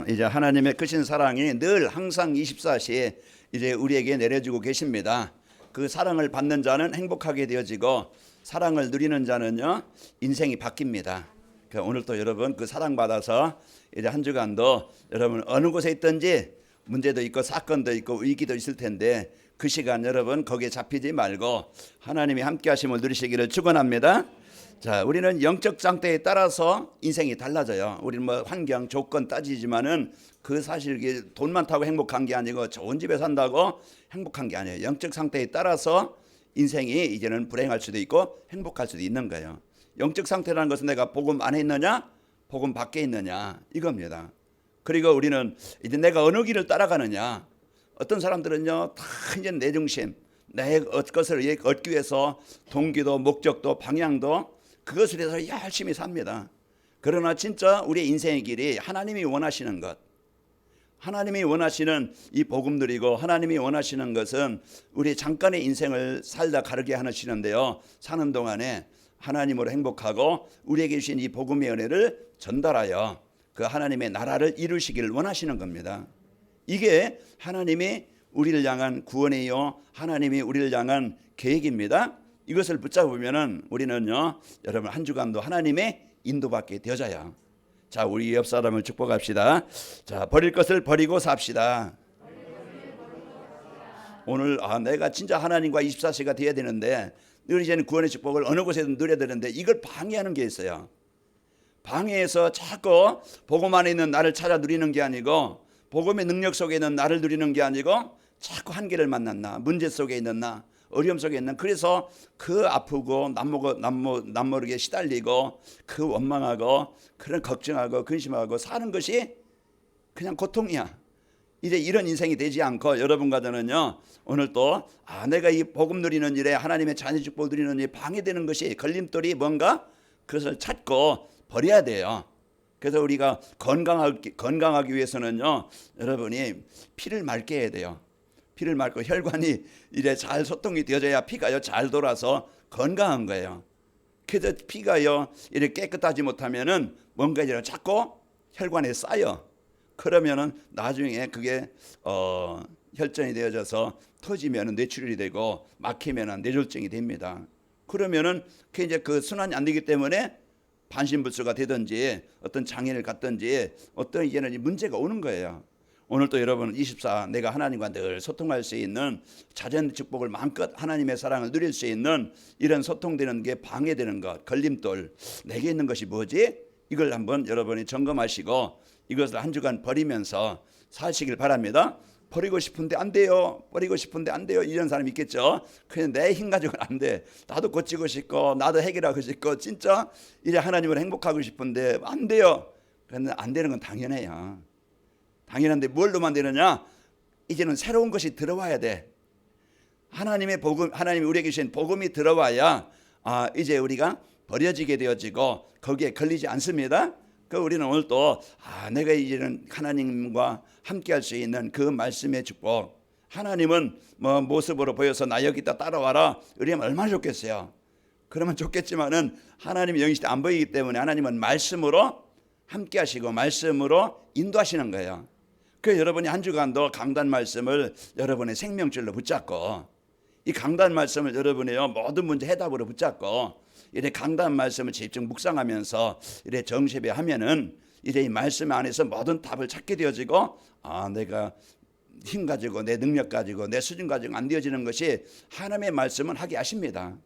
이제 하나님의 크신 사랑이 늘 항상 24시 이제 우리에게 내려지고 계십니다. 그 사랑을 받는 자는 행복하게 되어지고 사랑을 누리는 자는요 인생이 바뀝니다. 오늘 또 여러분 그 사랑 받아서 이제 한 주간도 여러분 어느 곳에 있든지 문제도 있고 사건도 있고 위기도 있을 텐데 그 시간 여러분 거기에 잡히지 말고 하나님이 함께 하심을 누리시기를 축원합니다. 자, 우리는 영적 상태에 따라서 인생이 달라져요. 우리는 뭐 환경, 조건 따지지만은 그 사실 이게 돈 많다고 행복한 게 아니고 좋은 집에 산다고 행복한 게 아니에요. 영적 상태에 따라서 인생이 이제는 불행할 수도 있고 행복할 수도 있는 거예요. 영적 상태라는 것은 내가 복음 안에 있느냐, 복음 밖에 있느냐 이겁니다. 그리고 우리는 이제 내가 어느 길을 따라가느냐. 어떤 사람들은요 다 이제 내 중심, 내 것을 얻기 위해서 동기도 목적도 방향도 그것을 위해서 열심히 삽니다. 그러나 진짜 우리의 인생의 길이 하나님이 원하시는 것, 하나님이 원하시는 이 복음 누리고 하나님이 원하시는 것은 우리 잠깐의 인생을 살다 가르게 하시는데요. 사는 동안에 하나님으로 행복하고 우리에게 주신 이 복음의 은혜를 전달하여 그 하나님의 나라를 이루시기를 원하시는 겁니다. 이게 하나님이 우리를 향한 구원이요 하나님이 우리를 향한 계획입니다. 이것을 붙잡으면은 우리는요 여러분 한 주간도 하나님의 인도받게 되어져요. 자, 우리 옆 사람을 축복합시다. 자, 버릴 것을 버리고 삽시다. 오늘 내가 진짜 하나님과 24시가 돼야 되는데 늘 이제는 구원의 축복을 어느 곳에든 누려야 되는데 이걸 방해하는 게 있어요. 방해해서 자꾸 복음 안에 있는 나를 찾아 누리는 게 아니고 복음의 능력 속에 있는 나를 누리는 게 아니고 자꾸 한계를 만난 나, 문제 속에 있는 나, 어려움 속에 있는, 그래서 그 아프고 남모르게 시달리고 그 원망하고 그런 걱정하고 근심하고 사는 것이 그냥 고통이야. 이제 이런 인생이 되지 않고 여러분과 저는요 오늘 또 내가 이 복음 누리는 일에 하나님의 자녀 축복 누리는 일에 방해되는 것이 걸림돌이 뭔가 그것을 찾고 버려야 돼요. 그래서 우리가 건강하기 위해서는요 여러분이 피를 맑게 해야 돼요. 피를 맑고 혈관이 이래 잘 소통이 되어져야 피가요 잘 돌아서 건강한 거예요. 그래서 피가요 이렇게 깨끗하지 못하면은 뭔가 이제 자꾸 혈관에 쌓여. 그러면은 나중에 그게 혈전이 되어져서 터지면은 뇌출혈이 되고 막히면은 뇌졸중이 됩니다. 그러면은 그 이제 그 순환이 안 되기 때문에 반신불수가 되든지 어떤 장애를 갖든지 어떤 이제는 문제가 오는 거예요. 오늘 또 여러분 24 내가 하나님과 늘 소통할 수 있는 자전 축복을 마음껏 하나님의 사랑을 누릴 수 있는 이런 소통되는 게 방해되는 것, 걸림돌, 내게 있는 것이 뭐지? 이걸 한번 여러분이 점검하시고 이것을 한 주간 버리면서 사시길 바랍니다. 버리고 싶은데 안 돼요. 버리고 싶은데 안 돼요. 이런 사람이 있겠죠. 그냥 내 힘 가지고는 안 돼. 나도 고치고 싶고 나도 해결하고 싶고 진짜 이제 하나님을 행복하고 싶은데 안 돼요. 그런데 안 되는 건 당연해요. 당연한데 뭘로만 되느냐? 이제는 새로운 것이 들어와야 돼. 하나님의 복음, 하나님이 우리에게 주신 복음이 들어와야 이제 우리가 버려지게 되어지고 거기에 걸리지 않습니다. 그 우리는 오늘 또 내가 이제는 하나님과 함께할 수 있는 그 말씀의 축복. 하나님은 뭐 모습으로 보여서 나 여기 있다 따라와라. 이러면 얼마나 좋겠어요. 그러면 좋겠지만은 하나님이 영이시대 안 보이기 때문에 하나님은 말씀으로 함께하시고 말씀으로 인도하시는 거예요. 그 여러분이 한 주간도 강단 말씀을 여러분의 생명줄로 붙잡고 이 강단 말씀을 여러분의 모든 문제 해답으로 붙잡고 이래 강단 말씀을 집중 묵상하면서 이래 정시배하면은 이래 이 말씀 안에서 모든 답을 찾게 되어지고 내가 힘 가지고 내 능력 가지고 내 수준 가지고 안 되어지는 것이 하나님의 말씀은 하게 하십니다.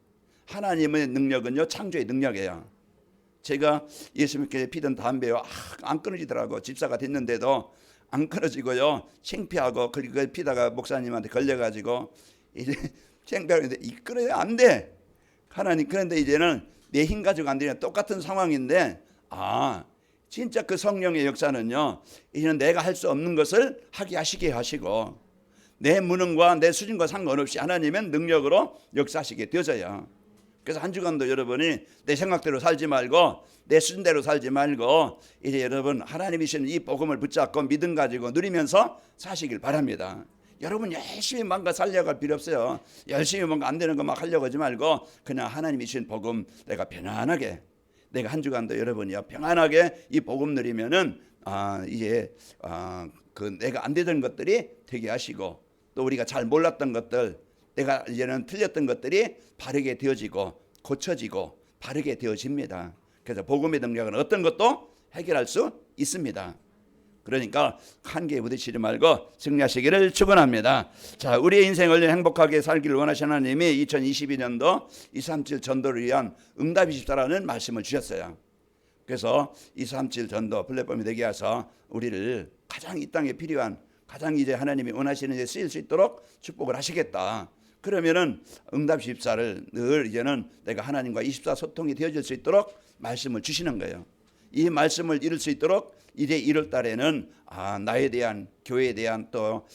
하나님의 능력은요 창조의 능력이에요. 제가 예수님께 피던 담배요 안 끊어지더라고. 집사가 됐는데도 안 끊어지고요 창피하고 그리고 피다가 목사님한테 걸려가지고 이제 창피하는데 이 끊어야 안 돼. 하나님 그런데 이제는 내 힘 가지고 안 되냐 똑같은 상황인데 진짜 그 성령의 역사는요 이제는 내가 할 수 없는 것을 하게 하시게 하시고 내 무능과 내 수준과 상관없이 하나님은 능력으로 역사하시게 되어져요. 그래서 한 주간도 여러분이 내 생각대로 살지 말고 내 수준대로 살지 말고 이제 여러분 하나님이 주시는 이 복음을 붙잡고 믿음 가지고 누리면서 사시길 바랍니다. 여러분 열심히 뭔가 살려갈 필요 없어요. 열심히 뭔가 안 되는 거 막 하려고 하지 말고 그냥 하나님이 주신 복음 내가 편안하게 내가 한 주간도 여러분이요 평안하게 이 복음 누리면은 이제 그 내가 안 되던 것들이 되게 하시고, 또 우리가 잘 몰랐던 것들, 내가 이제는 틀렸던 것들이 바르게 되어지고 고쳐지고 바르게 되어집니다. 그래서 복음의 능력은 어떤 것도 해결할 수 있습니다. 그러니까 한계에 부딪히지 말고 승리하시기를 축원합니다. 자, 우리의 인생을 행복하게 살기를 원하시는 하나님이 2022년도 237 전도를 위한 응답 24라는 말씀을 주셨어요. 그래서 237 전도 플랫폼이 되게 해서 우리를 가장 이 땅에 필요한, 가장 이제 하나님이 원하시는 데 쓰일 수 있도록 축복을 하시겠다. 그러면은 응답 24를 늘 이제는 내가 하나님과 24 소통이 되어질 수 있도록 말씀을 주시는 거예요. 이 말씀을 이룰 수 있도록 이제 1월 달에는 나에 대한, 교회에 대한, 또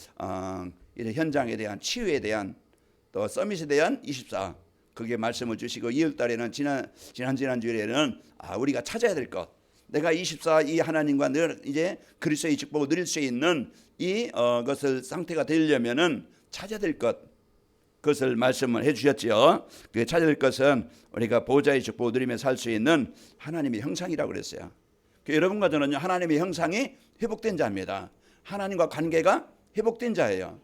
이제 현장에 대한, 치유에 대한, 또 서밋에 대한 24, 그게 말씀을 주시고, 2월 달에는 지난주에는 우리가 찾아야 될 것, 내가 24 이 하나님과 늘 이제 그리스도의 축복을 누릴 수 있는 이 것을 상태가 되려면은 찾아야 될 것, 그것을 말씀을 해주셨지요. 그 찾아야 될 것은 우리가 보좌의 축복을 누리며 살 수 있는 하나님의 형상이라고 그랬어요. 여러분과 저는요, 하나님의 형상이 회복된 자입니다. 하나님과 관계가 회복된 자예요.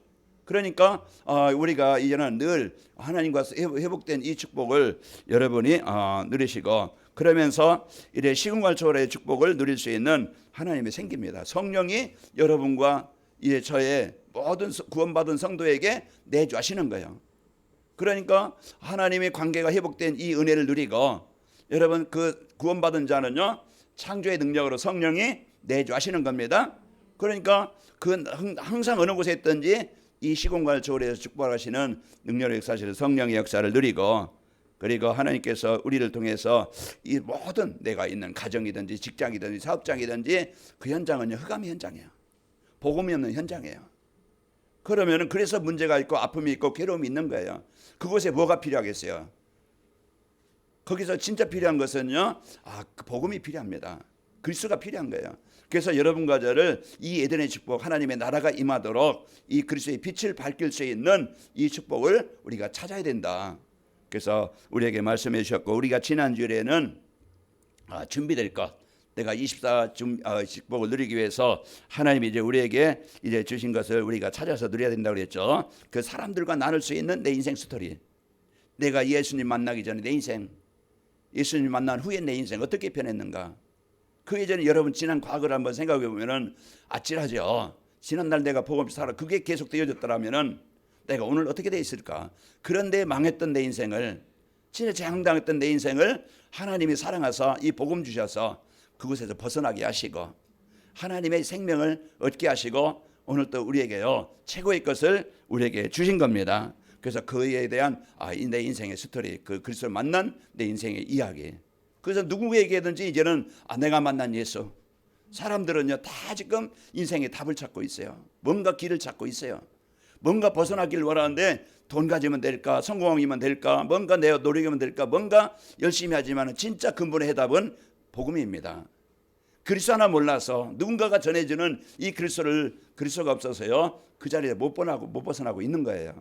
그러니까 우리가 이제는 늘 하나님과 회복된 이 축복을 여러분이 누리시고, 그러면서 이제 시공간 초월의 축복을 누릴 수 있는 하나님이 생깁니다. 성령이 여러분과 이제 저의 모든 구원받은 성도에게 내주하시는 거예요. 그러니까 하나님의 관계가 회복된 이 은혜를 누리고, 여러분 그 구원받은 자는요, 창조의 능력으로 성령이 내주하시는 겁니다. 그러니까 그 항상 어느 곳에 있든지 이 시공간을 초월해서 축복하시는 능력의 역사실 성령의 역사를 누리고, 그리고 하나님께서 우리를 통해서 이 모든 내가 있는 가정이든지 직장이든지 사업장이든지 그 현장은요, 흑암의 현장이에요. 복음이 없는 현장이에요. 그러면은 그래서 문제가 있고 아픔이 있고 괴로움이 있는 거예요. 그곳에 뭐가 필요하겠어요? 거기서 진짜 필요한 것은요, 그 복음이 필요합니다. 그리스도가 필요한 거예요. 그래서 여러분과 저를 이 에덴의 축복, 하나님의 나라가 임하도록 이 그리스도의 빛을 밝힐 수 있는 이 축복을 우리가 찾아야 된다. 그래서 우리에게 말씀해 주셨고, 우리가 지난주에는 준비될 것, 내가 24 축복을 누리기 위해서 하나님이 이제 우리에게 이제 주신 것을 우리가 찾아서 누려야 된다고 그랬죠. 그 사람들과 나눌 수 있는 내 인생 스토리, 내가 예수님 만나기 전에 내 인생, 예수님 만난 후에 내 인생 어떻게 변했는가. 그 예전에 여러분 지난 과거를 한번 생각해 보면은 아찔하죠. 지난날 내가 복음 살아, 그게 계속 되어졌더라면은 내가 오늘 어떻게 돼 있을까. 그런데 망했던 내 인생을, 진짜 재앙당했던 내 인생을 하나님이 사랑하사 이 복음 주셔서 그곳에서 벗어나게 하시고, 하나님의 생명을 얻게 하시고, 오늘 또 우리에게요, 최고의 것을 우리에게 주신 겁니다. 그래서 그에 대한 내 인생의 스토리, 그 그리스도를 만난 내 인생의 이야기. 그래서 누구에게든지 이제는 내가 만난 예수. 사람들은요, 다 지금 인생의 답을 찾고 있어요. 뭔가 길을 찾고 있어요. 뭔가 벗어나길 원하는데, 돈 가지면 될까, 성공하면 될까, 뭔가 내가 노력하면 될까, 뭔가 열심히 하지만 진짜 근본의 해답은 복음입니다. 그리스도 하나 몰라서 누군가가 전해주는 이 그리스도가 없어서요, 그 자리에 못 벗어나고 있는 거예요.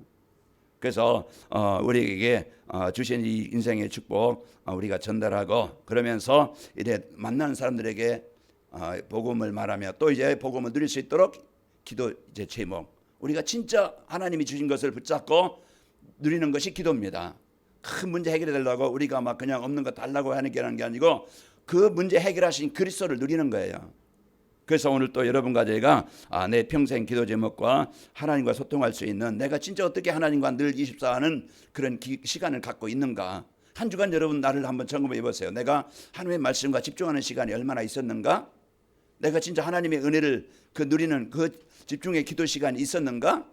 그래서 우리에게 주신 이 인생의 축복 우리가 전달하고, 그러면서 이제 만나는 사람들에게 복음을 말하며 또 이제 복음을 누릴 수 있도록 기도 이제 제목, 우리가 진짜 하나님이 주신 것을 붙잡고 누리는 것이 기도입니다. 큰 문제 해결해 달라고 우리가 막 그냥 없는 거 달라고 하는 게 아니고, 그 문제 해결하신 그리스도를 누리는 거예요. 그래서 오늘 또 여러분과 제가 내 평생 기도 제목과 하나님과 소통할 수 있는, 내가 진짜 어떻게 하나님과 늘 24하는 그런 시간을 갖고 있는가. 한 주간 여러분 나를 한번 점검해 보세요. 내가 하나님의 말씀과 집중하는 시간이 얼마나 있었는가? 내가 진짜 하나님의 은혜를 누리는 그 집중의 기도 시간이 있었는가?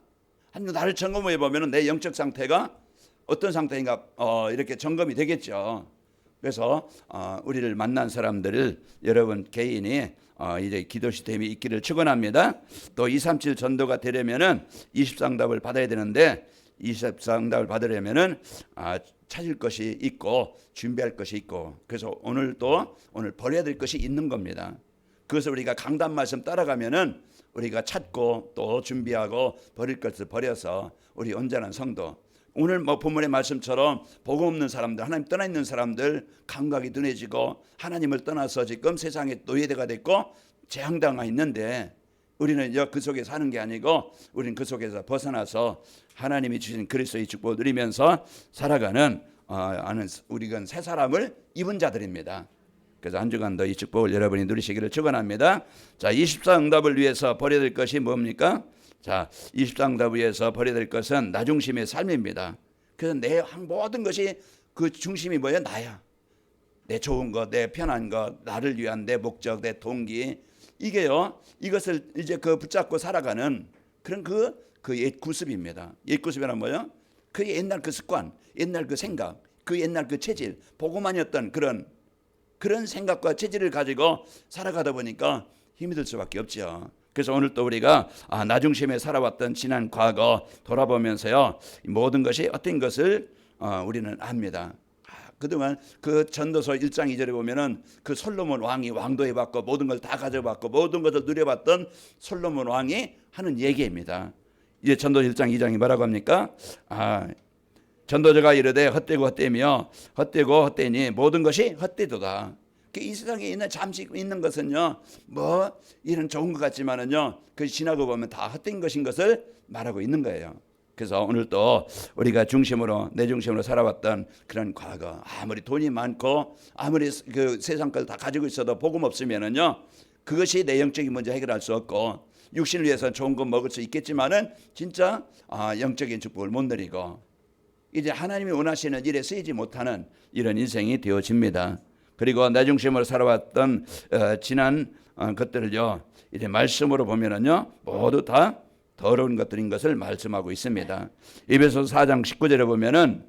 한 주 나를 점검해 보면 내 영적 상태가 어떤 상태인가 이렇게 점검이 되겠죠. 그래서 우리를 만난 사람들을 여러분 개인이 이제 기도 시스템이 있기를 축원합니다. 또 237 전도가 되려면은 20상답을 받아야 되는데, 20상답을 받으려면은 찾을 것이 있고 준비할 것이 있고, 그래서 오늘 버려야 될 것이 있는 겁니다. 그것을 우리가 강단 말씀 따라가면은 우리가 찾고 또 준비하고 버릴 것을 버려서 우리 온전한 성도, 오늘 본문의 말씀처럼 복음 없는 사람들, 하나님 떠나 있는 사람들 감각이 둔해지고 하나님을 떠나서 지금 세상의 노예대가 됐고 재앙당하 있는데 우리는 그 속에 사는 게 아니고 우리는 그 속에서 벗어나서 하나님이 주신 그리스도의 축복을 누리면서 살아가는 우리가 새 사람을 입은 자들입니다. 그래서 한 주간도 이 축복을 여러분이 누리시기를 축원합니다. 자, 24응답을 위해서 버려야 될 것이 뭡니까? 자, 24응답을 위해서 버려야 될 것은 나 중심의 삶입니다. 그래서 내 모든 것이 그 중심이 뭐야? 나야. 내 좋은 것, 내 편한 것, 나를 위한 내 목적, 내 동기, 이게요, 이것을 이제 붙잡고 살아가는 그런 그 옛 구습입니다. 옛 구습이란 뭐요? 그 옛날 그 습관, 옛날 그 생각, 그 옛날 그 체질, 보고만이었던 그런 생각과 체질을 가지고 살아가다 보니까 힘이 들 수밖에 없죠. 그래서 오늘 또 우리가 나 중심에 살아왔던 지난 과거 돌아보면서요, 모든 것이 어떤 것을 우리는 압니다. 그동안 그 전도서 1장 2절에 보면은 그 솔로몬 왕이 왕도해봤고 모든 걸 다 가져봤고 모든 것을 누려봤던 솔로몬 왕이 하는 얘기입니다. 이제 전도서 1장 2장이 뭐라고 합니까? 전도자가 이르되 헛되고 헛되며 헛되고 헛되니 모든 것이 헛되도다. 이 세상에 있는 잠시 있는 것은요, 뭐 이런 좋은 것 같지만은요, 그 지나고 보면 다 헛된 것인 것을 말하고 있는 거예요. 그래서 오늘 또 우리가 내 중심으로 살아왔던 그런 과거, 아무리 돈이 많고 아무리 그 세상 걸 다 가지고 있어도 복음 없으면은요, 그것이 내 영적인 문제 해결할 수 없고 육신을 위해서 좋은 거 먹을 수 있겠지만은 진짜 영적인 축복을 못 누리고 이제 하나님이 원하시는 일에 쓰이지 못하는 이런 인생이 되어집니다. 그리고 내 중심으로 살아왔던 지난 것들을요, 이제 말씀으로 보면은요, 모두 다 더러운 것들인 것을 말씀하고 있습니다. 에베소서 4장 19절에 보면은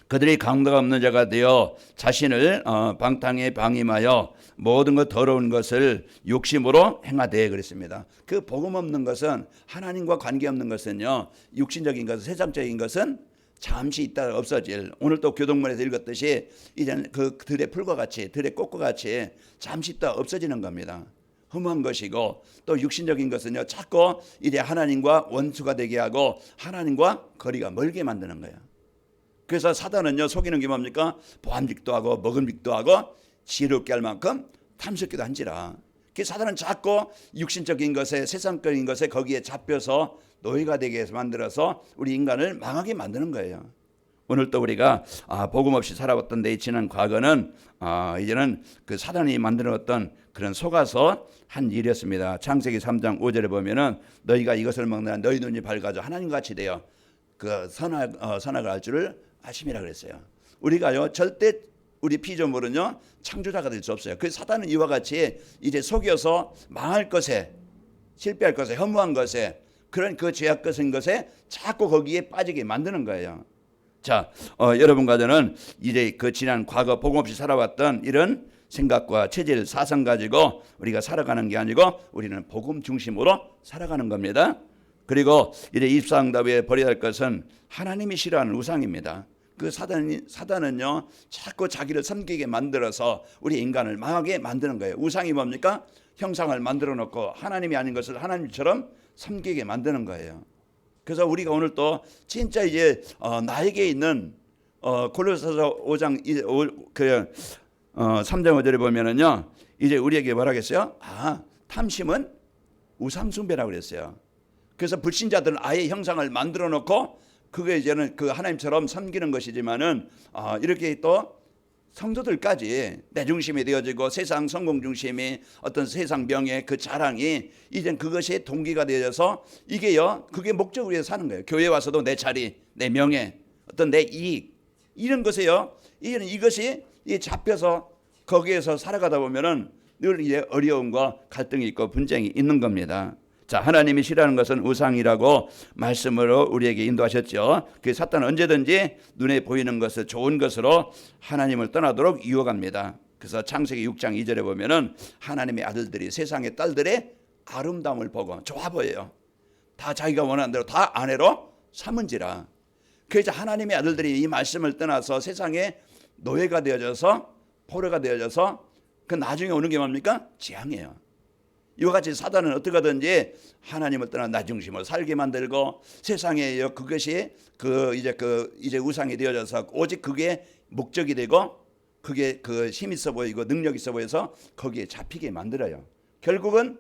그들이 강도가 없는 자가 되어 자신을 방탕에 방임하여 모든 것 더러운 것을 욕심으로 행하되 그랬습니다. 그 복음 없는 것은, 하나님과 관계없는 것은요, 육신적인 것은, 세상적인 것은 잠시 있다가 없어질, 오늘 또 교동문에서 읽었듯이 이제는 그 들의 풀과 같이, 들의 꽃과 같이 잠시 있다가 없어지는 겁니다. 흠한 것이고 또 육신적인 것은요, 자꾸 이제 하나님과 원수가 되게 하고 하나님과 거리가 멀게 만드는 거예요. 그래서 사단은요, 속이는 게 뭡니까? 보암직도 하고 먹음직도 하고 지혜롭게 할 만큼 탐스럽기도 한지라. 그 사단은 자꾸 육신적인 것에, 세상적인 것에 거기에 잡혀서 노예가 되게 해서 만들어서 우리 인간을 망하게 만드는 거예요. 오늘 또 우리가 복음 없이 살아왔던 내 지난 과거는 이제는 그 사단이 만들어왔던 그런 속아서 한 일이었습니다. 창세기 3장 5절에 보면은 너희가 이것을 먹는 너희 눈이 밝아져 하나님같이 되어 그 선악을 알 줄을 아심이라 그랬어요. 우리가요, 절대 우리 피조물은요, 창조자가 될 수 없어요. 그 사단은 이와 같이 이제 속여서 망할 것에, 실패할 것에, 허무한 것에, 그런 그 죄악적인 것에 자꾸 거기에 빠지게 만드는 거예요. 자, 여러분과 저는 이제 그 지난 과거 복음 없이 살아왔던 이런 생각과 체질, 사상 가지고 우리가 살아가는 게 아니고 우리는 복음 중심으로 살아가는 겁니다. 그리고 이제 24응답에 버려야 할 것은 하나님이 싫어하는 우상입니다. 그 사단은요, 자꾸 자기를 섬기게 만들어서 우리 인간을 망하게 만드는 거예요. 우상이 뭡니까? 형상을 만들어 놓고 하나님이 아닌 것을 하나님처럼 섬기게 만드는 거예요. 그래서 우리가 오늘 또 진짜 이제 나에게 있는 골로새서 5장 3장 5절에 보면은요, 이제 우리에게 뭐라겠어요? 탐심은 우상 숭배라고 그랬어요. 그래서 불신자들은 아예 형상을 만들어 놓고 그게 이제는 그 하나님처럼 섬기는 것이지만은 이렇게 또 성도들까지 내 중심이 되어지고 세상 성공 중심이 어떤 세상 명예 그 자랑이 이젠 그것이 동기가 되어져서 이게요, 그게 목적을 위해서 사는 거예요. 교회 와서도 내 자리, 내 명예, 어떤 내 이익 이런 것이요, 이것이 잡혀서 거기에서 살아가다 보면은 늘 이제 어려움과 갈등이 있고 분쟁이 있는 겁니다. 자, 하나님이 싫어하는 것은 우상이라고 말씀으로 우리에게 인도하셨죠. 그 사탄은 언제든지 눈에 보이는 것을 좋은 것으로 하나님을 떠나도록 유혹합니다. 그래서 창세기 6장 2절에 보면은 하나님의 아들들이 세상의 딸들의 아름다움을 보고 좋아 보여요. 다 자기가 원하는 대로 다 아내로 삼은지라. 그래서 하나님의 아들들이 이 말씀을 떠나서 세상에 노예가 되어져서 포로가 되어져서 그 나중에 오는 게 뭡니까? 재앙이에요. 이와 같이 사단은 어떻게 하든지 하나님을 떠나 나 중심으로 살게 만들고 세상에 그것이 이제 우상이 되어져서 오직 그게 목적이 되고 그게 그 힘 있어 보이고 능력 있어 보여서 거기에 잡히게 만들어요. 결국은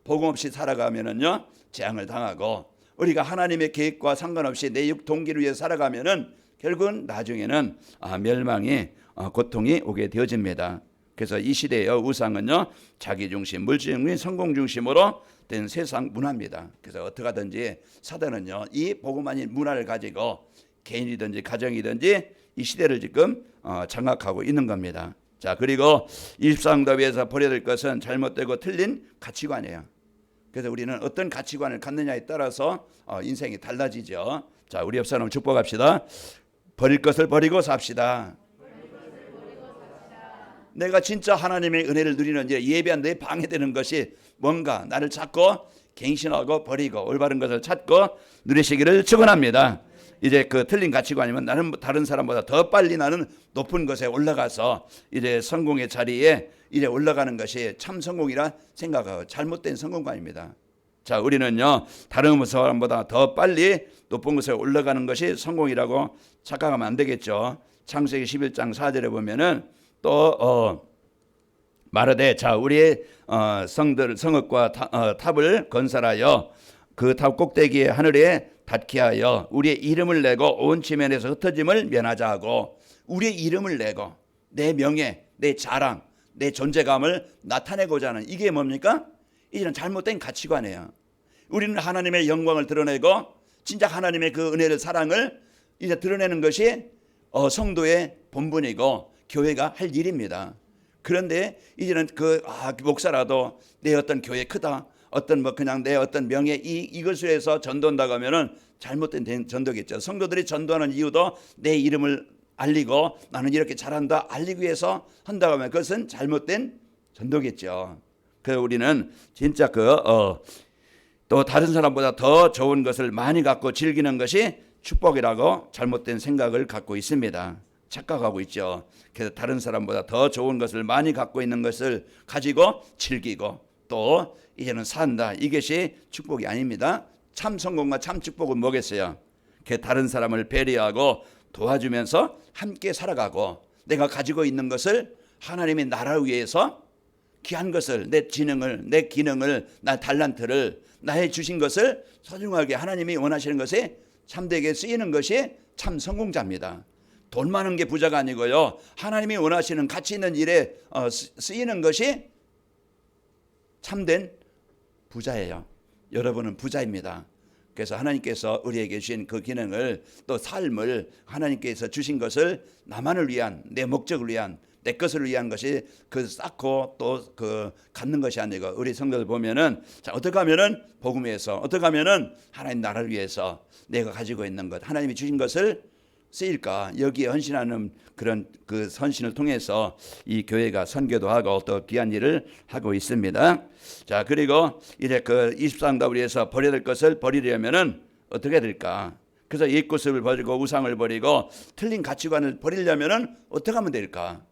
복음 없이 살아가면은요 재앙을 당하고, 우리가 하나님의 계획과 상관없이 내 육 동기를 위해 살아가면은 결국은 나중에는 멸망이 고통이 오게 되어집니다. 그래서 이 시대의 우상은요 자기 중심, 물질 중심, 성공 중심으로 된 세상 문화입니다. 그래서 어떻게 하든지 사단은요 이 복음 아닌 문화를 가지고 개인이든지 가정이든지 이 시대를 지금 장악하고 있는 겁니다. 자, 그리고 24응답에서 버려야 될 것은 잘못되고 틀린 가치관이에요. 그래서 우리는 어떤 가치관을 갖느냐에 따라서 인생이 달라지죠. 자, 우리 옆 사람 축복합시다. 버릴 것을 버리고 삽시다. 내가 진짜 하나님의 은혜를 누리는 예배한 데 방해되는 것이 뭔가 나를 찾고 갱신하고 버리고 올바른 것을 찾고 누리시기를 축원합니다. 이제 그 틀린 가치관이면 나는 다른 사람보다 더 빨리 나는 높은 것에 올라가서 이제 성공의 자리에 이제 올라가는 것이 참 성공이라 생각하고 잘못된 성공관입니다. 자, 우리는요 다른 사람보다 더 빨리 높은 것에 올라가는 것이 성공이라고 착각하면 안 되겠죠. 창세기 11장 4절에 보면은 또 말하되 자 우리의 성읍과 탑을 건설하여 그 탑 꼭대기에 하늘에 닿게 하여 우리의 이름을 내고 온 지면에서 흩어짐을 면하자 하고, 우리의 이름을 내고 내 명예, 내 자랑, 내 존재감을 나타내고자 하는 이게 뭡니까? 이제는 잘못된 가치관이에요. 우리는 하나님의 영광을 드러내고 진짜 하나님의 그 은혜를 사랑을 이제 드러내는 것이 성도의 본분이고 교회가 할 일입니다. 그런데 이제는 목사라도 내 어떤 교회 크다, 어떤 그냥 내 어떤 명예 이것을 위해서 전도한다고 하면은 잘못된 전도겠죠. 성도들이 전도하는 이유도 내 이름을 알리고 나는 이렇게 잘한다 알리기 위해서 한다고 하면 그것은 잘못된 전도겠죠. 그래서 우리는 진짜 또 다른 사람보다 더 좋은 것을 많이 갖고 즐기는 것이 축복이라고 잘못된 생각을 갖고 있습니다. 착각하고 있죠. 그래서 다른 사람보다 더 좋은 것을 많이 갖고 있는 것을 가지고 즐기고 또 이제는 산다. 이것이 축복이 아닙니다. 참 성공과 참 축복은 뭐겠어요? 다른 사람을 배려하고 도와주면서 함께 살아가고 내가 가지고 있는 것을 하나님의 나라를 위해서 귀한 것을, 내 지능을, 내 기능을, 나 달란트를, 나의 주신 것을 소중하게 하나님이 원하시는 것에 참되게 쓰이는 것이 참 성공자입니다. 돈 많은 게 부자가 아니고요. 하나님이 원하시는 가치 있는 일에 쓰이는 것이 참된 부자예요. 여러분은 부자입니다. 그래서 하나님께서 우리에게 주신 그 기능을 또 삶을 하나님께서 주신 것을 나만을 위한 내 목적을 위한 내 것을 위한 것이 쌓고 또 갖는 것이 아니고 우리 성도들 보면은 자 어떻게 하면은 복음 위해서 어떻게 하면은 하나님 나라를 위해서 내가 가지고 있는 것 하나님이 주신 것을 쓰일까 여기에 헌신하는 그런 그 헌신을 통해서 이 교회가 선교도 하고 또 귀한 일을 하고 있습니다. 자 그리고 이제 24응답을 위해서 버려야 될 것을 버리려면은 어떻게 될까? 그래서 옛것을 버리고 우상을 버리고 틀린 가치관을 버리려면은 어떻게 하면 될까?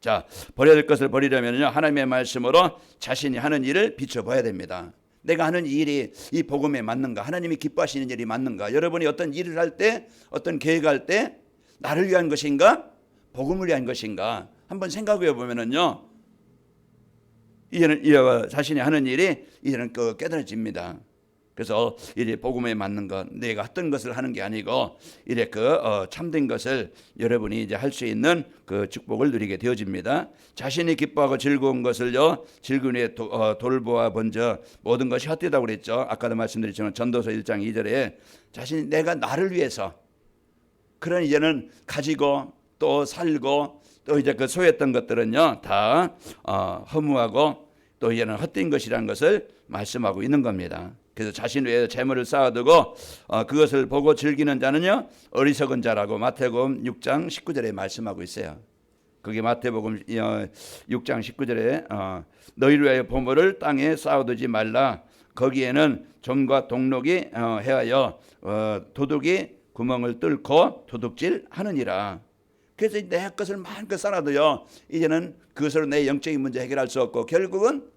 자 버려야 될 것을 버리려면요 하나님의 말씀으로 자신이 하는 일을 비춰봐야 됩니다. 내가 하는 일이 이 복음에 맞는가? 하나님이 기뻐하시는 일이 맞는가? 여러분이 어떤 일을 할 때, 어떤 계획할 때 나를 위한 것인가? 복음을 위한 것인가? 한번 생각해 보면은요, 이제는 자신이 하는 일이 이제는 깨달아집니다. 그래서 이제 복음에 맞는 것, 내가 했던 것을 하는 게 아니고 이제 참된 것을 여러분이 이제 할 수 있는 그 축복을 누리게 되어집니다. 자신이 기뻐하고 즐거운 것을요, 즐거운 에 돌보아 먼저 모든 것이 헛되다고 그랬죠. 아까도 말씀드렸지만 전도서 1장 2절에 자신이 내가 나를 위해서 그런 이제는 가지고 또 살고 또 이제 소유했던 것들은요 다 허무하고 또 이제는 헛된 것이라는 것을 말씀하고 있는 겁니다. 그래서 자신 외에 재물을 쌓아두고 그것을 보고 즐기는 자는요 어리석은 자라고 마태복음 6장 19절에 말씀하고 있어요. 그게 마태복음 6장 19절에 너희를 위하여 보물을 땅에 쌓아두지 말라. 거기에는 점과 동록이 해하여 도둑이 구멍을 뚫고 도둑질 하느니라. 그래서 내 것을 마음껏 쌓아도요 이제는 그것으로 내 영적인 문제 해결할 수 없고 결국은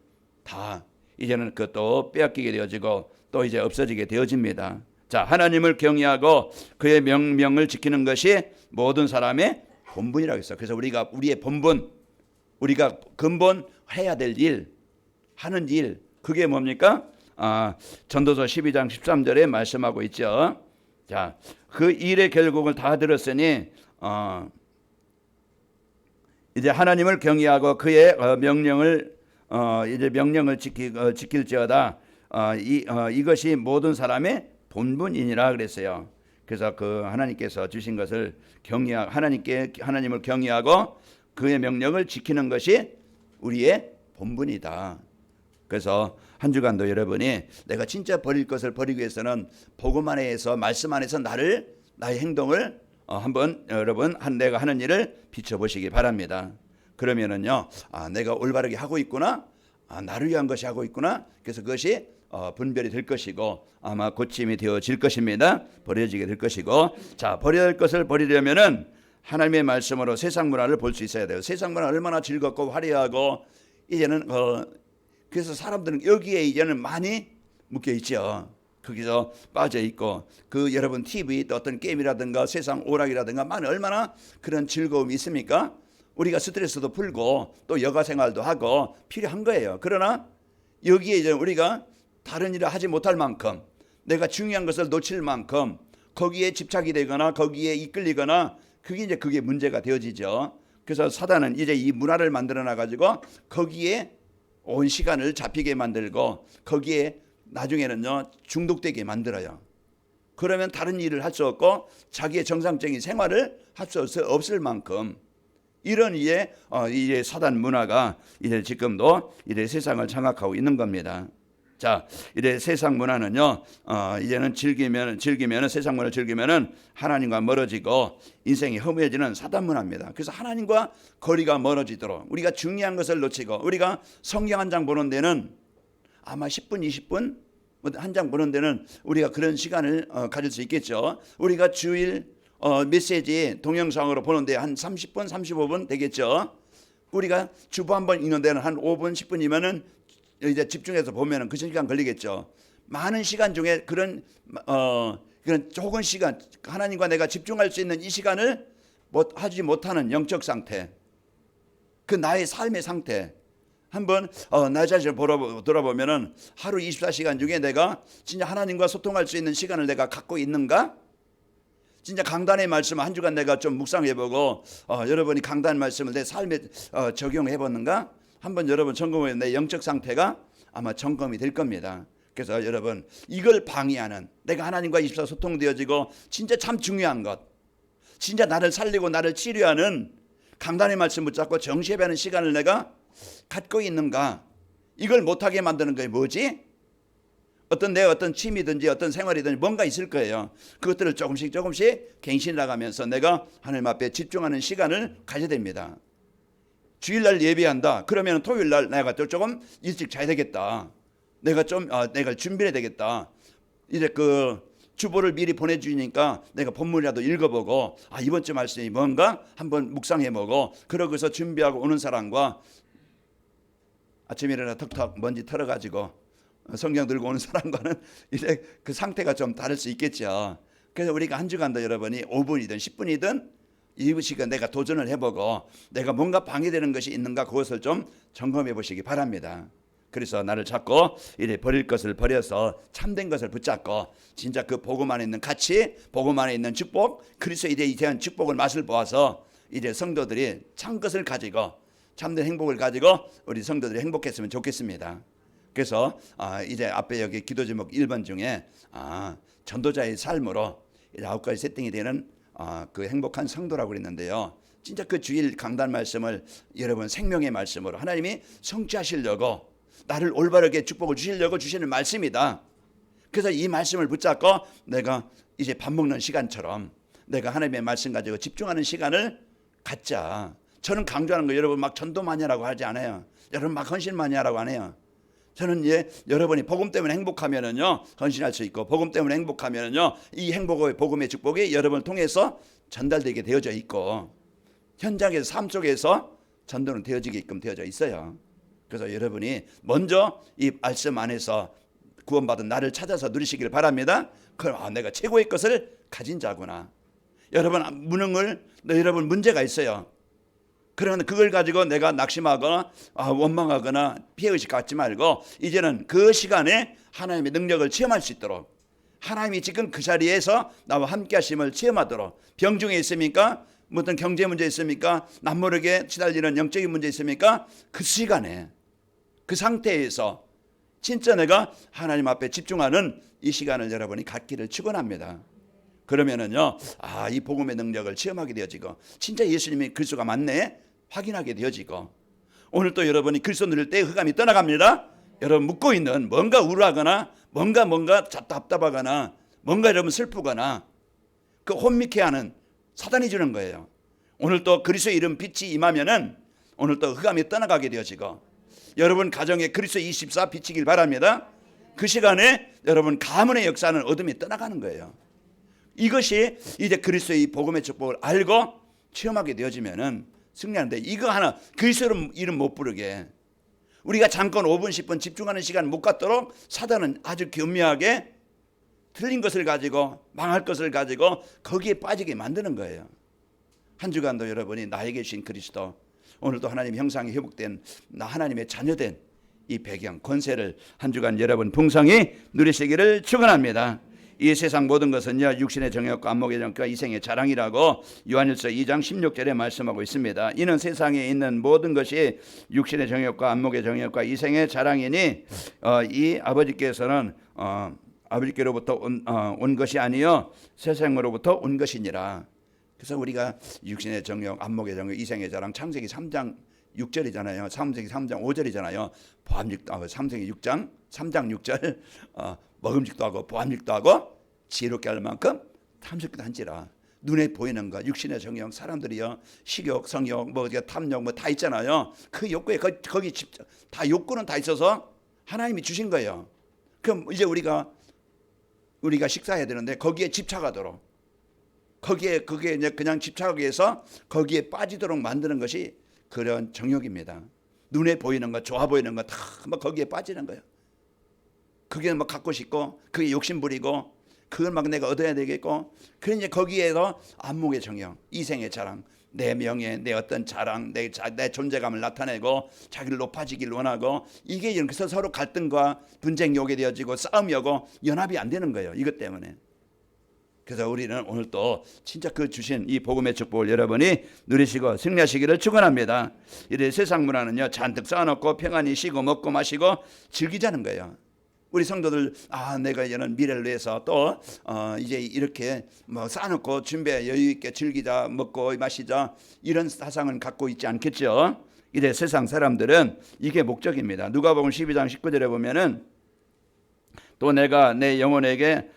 다 이제는 그것도 빼앗기게 되어지고 또 이제 없어지게 되어집니다. 자, 하나님을 경외하고 그의 명령을 지키는 것이 모든 사람의 본분이라고 했어요. 그래서 우리의 본분, 우리가 근본 해야 될 일, 하는 일, 그게 뭡니까? 전도서 12장 13절에 말씀하고 있죠. 자, 그 일의 결국을 다 들었으니 이제 하나님을 경외하고 그의 명령을 이제 명령을 지킬지어다. 이것이 모든 사람의 본분이니라 그랬어요. 그래서 그 하나님께서 주신 것을 하나님을 경외하고 그의 명령을 지키는 것이 우리의 본분이다. 그래서 한 주간도 여러분이 내가 진짜 버릴 것을 버리기 위해서는 복음 안에서 말씀 안에서 나의 행동을 한번 여러분 내가 하는 일을 비춰보시기 바랍니다. 그러면은요, 내가 올바르게 하고 있구나, 나를 위한 것이 하고 있구나. 그래서 그것이 분별이 될 것이고 아마 고침이 되어질 것입니다. 버려지게 될 것이고, 자, 버려야 할 것을 버리려면은 하나님의 말씀으로 세상 문화를 볼 수 있어야 돼요. 세상 문화 얼마나 즐겁고 화려하고 이제는 그래서 사람들은 여기에 이제는 많이 묶여 있죠. 거기서 빠져 있고 여러분 TV 또 어떤 게임이라든가 세상 오락이라든가 얼마나 그런 즐거움이 있습니까? 우리가 스트레스도 풀고 또 여가 생활도 하고 필요한 거예요. 그러나 여기에 이제 우리가 다른 일을 하지 못할 만큼 내가 중요한 것을 놓칠 만큼 거기에 집착이 되거나 거기에 이끌리거나 그게 문제가 되어지죠. 그래서 사단은 이제 이 문화를 만들어 놔 가지고 거기에 온 시간을 잡히게 만들고 거기에 나중에는요 중독되게 만들어요. 그러면 다른 일을 할 수 없고 자기의 정상적인 생활을 할 수 없을 만큼 이런 이제 사단 문화가 이제 지금도 이제 세상을 장악하고 있는 겁니다. 자, 이제 세상 문화는요, 이제는 즐기면 세상 문화를 즐기면은 하나님과 멀어지고 인생이 허무해지는 사단 문화입니다. 그래서 하나님과 거리가 멀어지도록 우리가 중요한 것을 놓치고 우리가 성경 한 장 보는 데는 아마 10분, 20분 한 장 보는 데는 우리가 그런 시간을 가질 수 있겠죠. 우리가 주일 메시지 동영상으로 보는데 한 30분, 35분 되겠죠. 우리가 주보 한번 읽는 데는 한 5분, 10분이면은 이제 집중해서 보면은 그 시간 걸리겠죠. 많은 시간 중에 그런 조금 시간 하나님과 내가 집중할 수 있는 이 시간을 하지 못하는 영적 상태, 그 나의 삶의 상태 한번 나 자신을 돌아보면은 하루 24시간 중에 내가 진짜 하나님과 소통할 수 있는 시간을 내가 갖고 있는가? 진짜 강단의 말씀 한 주간 내가 좀 묵상해보고 여러분이 강단 말씀을 내 삶에 적용해봤는가? 한번 여러분 점검해 내 영적 상태가 아마 점검이 될 겁니다. 그래서 여러분 이걸 방해하는 내가 하나님과 24 소통되어지고 진짜 참 중요한 것, 진짜 나를 살리고 나를 치료하는 강단의 말씀 붙잡고 정시해하는 시간을 내가 갖고 있는가? 이걸 못하게 만드는 게 뭐지? 어떤 취미든지 어떤 생활이든지 뭔가 있을 거예요. 그것들을 조금씩 갱신해 나가면서 내가 하나님 앞에 집중하는 시간을 가져야 됩니다. 주일날 예배한다. 그러면 토요일날 내가 조금 일찍 자야 되겠다. 내가 준비해야 되겠다. 이제 그 주보를 미리 보내주니까 내가 본문이라도 읽어보고 이번 주 말씀이 뭔가 한번 묵상해보고 그러고서 준비하고 오는 사람과 아침에 일어나 턱턱 먼지 털어가지고 성경 들고 오는 사람과는 이제 그 상태가 좀 다를 수 있겠죠. 그래서 우리가 한 주간도 여러분이 5분이든 10분이든 이 시간 내가 도전을 해보고 내가 뭔가 방해되는 것이 있는가 그것을 좀 점검해 보시기 바랍니다. 그래서 나를 찾고 이래 버릴 것을 버려서 참된 것을 붙잡고 진짜 그 복음 안에 있는 가치, 복음 안에 있는 축복, 그리스도에 대한 축복을 맛을 보아서 이제 성도들이 참 것을 가지고 참된 행복을 가지고 우리 성도들이 행복했으면 좋겠습니다. 그래서 이제 앞에 여기 기도 제목 1번 중에 전도자의 삶으로 9가지 세팅이 되는 그 행복한 성도라고 그랬는데요. 진짜 그 주일 강단 말씀을 여러분 생명의 말씀으로 하나님이 성취하시려고 나를 올바르게 축복을 주시려고 주시는 말씀이다. 그래서 이 말씀을 붙잡고 내가 이제 밥 먹는 시간처럼 내가 하나님의 말씀 가지고 집중하는 시간을 갖자. 저는 강조하는 거 여러분 막 전도 많이 하라고 하지 않아요. 여러분 막 헌신 많이 하라고 안 해요. 저는 여러분이 복음 때문에 행복하면은요 헌신할 수 있고 복음 때문에 행복하면은요 이 행복의 복음의 축복이 여러분을 통해서 전달되게 되어져 있고 현장에서 삶 속에서 전도는 되어지게끔 되어져 있어요. 그래서 여러분이 먼저 이 말씀 안에서 구원받은 나를 찾아서 누리시길 바랍니다. 그럼 내가 최고의 것을 가진 자구나. 여러분 여러분 문제가 있어요. 그러면 그걸 가지고 내가 낙심하거나 원망하거나 피해의식 갖지 말고 이제는 그 시간에 하나님의 능력을 체험할 수 있도록, 하나님이 지금 그 자리에서 나와 함께 하심을 체험하도록, 병중에 있습니까? 어떤 경제 문제 있습니까? 남모르게 시달리는 영적인 문제 있습니까? 그 시간에, 그 상태에서 진짜 내가 하나님 앞에 집중하는 이 시간을 여러분이 갖기를 축원합니다. 그러면은요, 이 복음의 능력을 체험하게 되어지고, 진짜 예수님이 그리스도가 맞네 확인하게 되어지고, 오늘 또 여러분이 그리스도 누릴 때 흑암이 떠나갑니다. 여러분 묻고 있는 뭔가 우울하거나 뭔가 답답하거나 뭔가 여러분 슬프거나 그 혼미케하는 사단이 주는 거예요. 오늘 또 그리스도의 이름 빛이 임하면은 오늘 또 흑암이 떠나가게 되어지고, 여러분 가정에 그리스도 24 비치길 바랍니다. 그 시간에 여러분 가문의 역사는 어둠이 떠나가는 거예요. 이것이 이제 그리스도의 복음의 축복을 알고 체험하게 되어지면은 승리하는데, 이거 하나 그리스도 이름 못 부르게 우리가 잠깐 5분 10분 집중하는 시간 못 갖도록 사단은 아주 교묘하게 틀린 것을 가지고 망할 것을 가지고 거기에 빠지게 만드는 거예요. 한 주간도 여러분이 나에게 주신 그리스도, 오늘도 하나님 형상이 회복된 나 하나님의 자녀된 이 배경 권세를 한 주간 여러분 풍성히 누리시기를 축원합니다. 이 세상 모든 것은요 육신의 정욕과 안목의 정욕과 이생의 자랑이라고 요한일서 2장 16절에 말씀하고 있습니다. 이는 세상에 있는 모든 것이 육신의 정욕과 안목의 정욕과 이생의 자랑이니 이 아버지께서는 아버지께로부터 온 것이 아니요 세상으로부터 온 것이니라. 그래서 우리가 육신의 정욕, 안목의 정욕, 이생의 자랑, 창세기 3장 6절이잖아요. 창세기 3장 5절이잖아요. 보암직도 창세기 6장 3장 6절 먹음직도 하고 보암직도 하고 지혜롭게 할 만큼 탐스럽게 한지라. 눈에 보이는 것, 육신의 정욕, 사람들이요 식욕, 성욕, 탐욕 다 있잖아요. 그 욕구에 거기 다 욕구는 다 있어서 하나님이 주신 거예요. 그럼 이제 우리가 식사해야 되는데 거기에 집착하도록, 거기에 이제 그냥 집착하기 위해서 거기에 빠지도록 만드는 것이 그런 정욕입니다. 눈에 보이는 것, 좋아 보이는 것 다 막 거기에 빠지는 거예요. 그게 막 갖고 싶고, 그게 욕심 부리고, 그걸 막 내가 얻어야 되겠고, 그래 이제 거기에서 안목의 정욕, 이생의 자랑, 내 명예, 내 어떤 자랑, 내 존재감을 나타내고 자기를 높아지길 원하고, 이게 그래서 서로 갈등과 분쟁이 오게 되어지고 싸움이 오고 연합이 안 되는 거예요. 이것 때문에. 그래서 우리는 오늘 또 진짜 그 주신 이 복음의 축복을 여러분이 누리시고 승리하시기를 축원합니다. 이래 세상 문화는요 잔뜩 쌓아놓고 평안히 쉬고 먹고 마시고 즐기자는 거예요. 우리 성도들 내가 이제는 미래를 위해서 또 이제 이렇게 뭐 쌓아놓고 준비해 여유 있게 즐기자, 먹고 마시자, 이런 사상은 갖고 있지 않겠죠. 이래 세상 사람들은 이게 목적입니다. 누가복음 12장 19절에 보면은 또 내가 내 영혼에게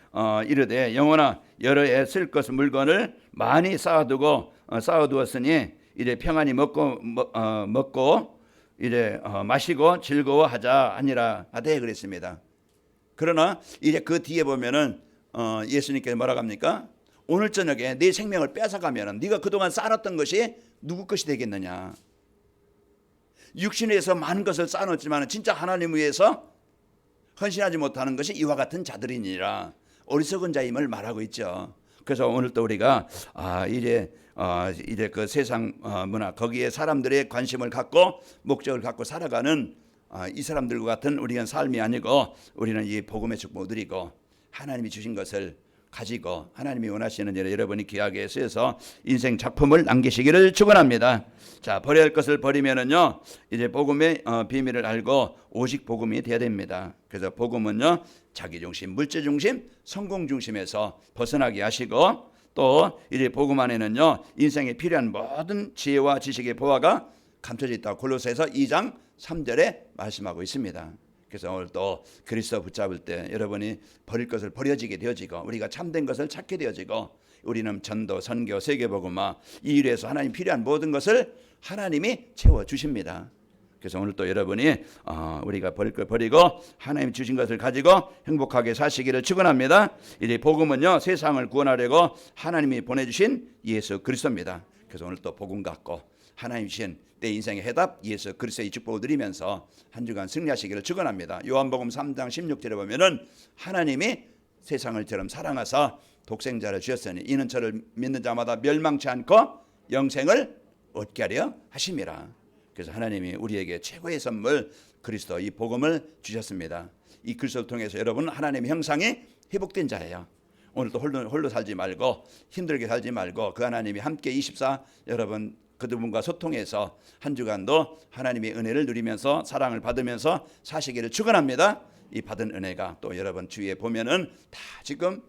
이르되 영혼아 여러 해 쓸 것 물건을 많이 쌓아두었으니 이제 평안히 먹고 이제 마시고 즐거워하자 하니라 하되 그랬습니다. 그러나 이제 그 뒤에 보면은 예수님께서 뭐라고 합니까? 오늘 저녁에 네 생명을 뺏어가면은 네가 그동안 쌓았던 것이 누구 것이 되겠느냐? 육신에서 많은 것을 쌓아놓지만 진짜 하나님 위해서 헌신하지 못하는 것이 이와 같은 자들이니라. 어리석은 자임을 말하고 있죠. 그래서 오늘 또 우리가 이제 그 세상 문화 거기에 사람들의 관심을 갖고 목적을 갖고 살아가는 이 사람들과 같은 우리는 삶이 아니고, 우리는 이 복음의 축복을 누리고 하나님이 주신 것을 가지고 하나님이 원하시는 일에 여러분이 귀하게 쓰여서 인생 작품을 남기시기를 축원합니다. 자, 버려야 할 것을 버리면은요 이제 복음의 비밀을 알고 오직 복음이 되어야 됩니다. 그래서 복음은요 자기 중심, 물질 중심, 성공 중심에서 벗어나게 하시고, 또 이제 복음 안에는요 인생에 필요한 모든 지혜와 지식의 보화가 감춰져 있다. 골로새서 2장 3절에 말씀하고 있습니다. 그래서 오늘 또 그리스도 붙잡을 때 여러분이 버릴 것을 버려지게 되어지고, 우리가 참된 것을 찾게 되어지고, 우리는 전도, 선교, 세계복음화 이 일에서 하나님 필요한 모든 것을 하나님이 채워주십니다. 그래서 오늘 또 여러분이 우리가 버릴 걸 버리고 하나님 주신 것을 가지고 행복하게 사시기를 축원합니다. 이제 복음은요 세상을 구원하려고 하나님이 보내주신 예수 그리스도입니다. 그래서 오늘 또 복음 갖고 하나님 주신 내 인생의 해답 예수 그리스도의 축복을 드리면서 한 주간 승리하시기를 축원합니다. 요한복음 3장 16절에 보면은 하나님이 세상을 저처럼 사랑하사 독생자를 주셨으니 이는 저를 믿는 자마다 멸망치 않고 영생을 얻게 하려 하심이라. 그래서 하나님이 우리에게 최고의 선물 그리스도 이 복음을 주셨습니다. 이 그리스도를 통해서 여러분은 하나님의 형상이 회복된 자예요. 오늘도 홀로 살지 말고 힘들게 살지 말고 그 하나님이 함께 24 여러분 그분과 소통해서 한 주간도 하나님의 은혜를 누리면서 사랑을 받으면서 사시기를 축원합니다. 이 받은 은혜가 또 여러분 주위에 보면은 다 지금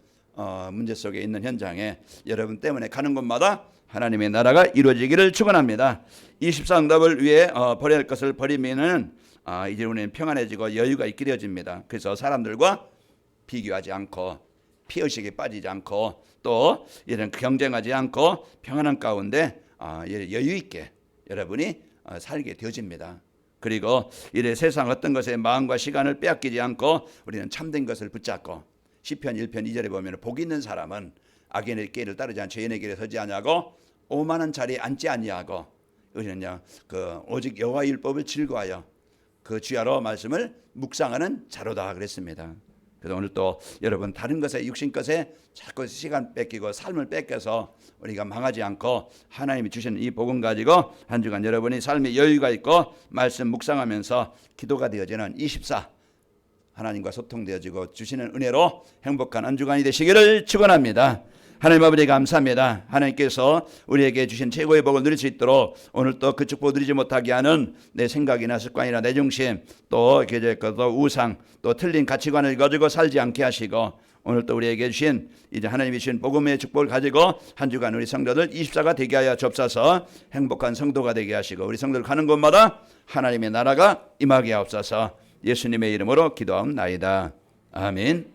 문제 속에 있는 현장에 여러분 때문에 가는 곳마다 하나님의 나라가 이루어지기를 축원합니다. 24응답을 위해 버려야 할 것을 버리면은 이제 우리는 평안해지고 여유가 있게 되어집니다. 그래서 사람들과 비교하지 않고 피의식에 빠지지 않고 또 이런 경쟁하지 않고 평안한 가운데 여유 있게 여러분이 살게 되어집니다. 그리고 이래 세상 어떤 것에 마음과 시간을 빼앗기지 않고 우리는 참된 것을 붙잡고 시편 1편 2절에 보면 복 있는 사람은 악인의 길을 따르지 않고 죄인의 길에 서지 아니하고 오만한 자리에 앉지 아니하고 우리는요 오직 여호와의 율법을 즐거워하여 그 주야로 말씀을 묵상하는 자로다 그랬습니다. 그래서 오늘 또 여러분 다른 것에 육신 것에 자꾸 시간 뺏기고 삶을 뺏겨서 우리가 망하지 않고 하나님이 주시는 이 복음 가지고 한 주간 여러분이 삶에 여유가 있고 말씀 묵상하면서 기도가 되어지는 24 하나님과 소통되어지고 주시는 은혜로 행복한 한 주간이 되시기를 축원합니다. 하나님 아버지 감사합니다. 하나님께서 우리에게 주신 최고의 복을 누릴 수 있도록 오늘 또 그 축복을 누리지 못하게 하는 내 생각이나 습관이나 내 중심 또 우상 또 틀린 가치관을 가지고 살지 않게 하시고 오늘 또 우리에게 주신 이제 하나님이 주신 복음의 축복을 가지고 한 주간 우리 성도들 24가 되게 하여 주옵소서. 행복한 성도가 되게 하시고 우리 성도들 가는 곳마다 하나님의 나라가 임하게 하옵소서. 예수님의 이름으로 기도하옵나이다. 아멘.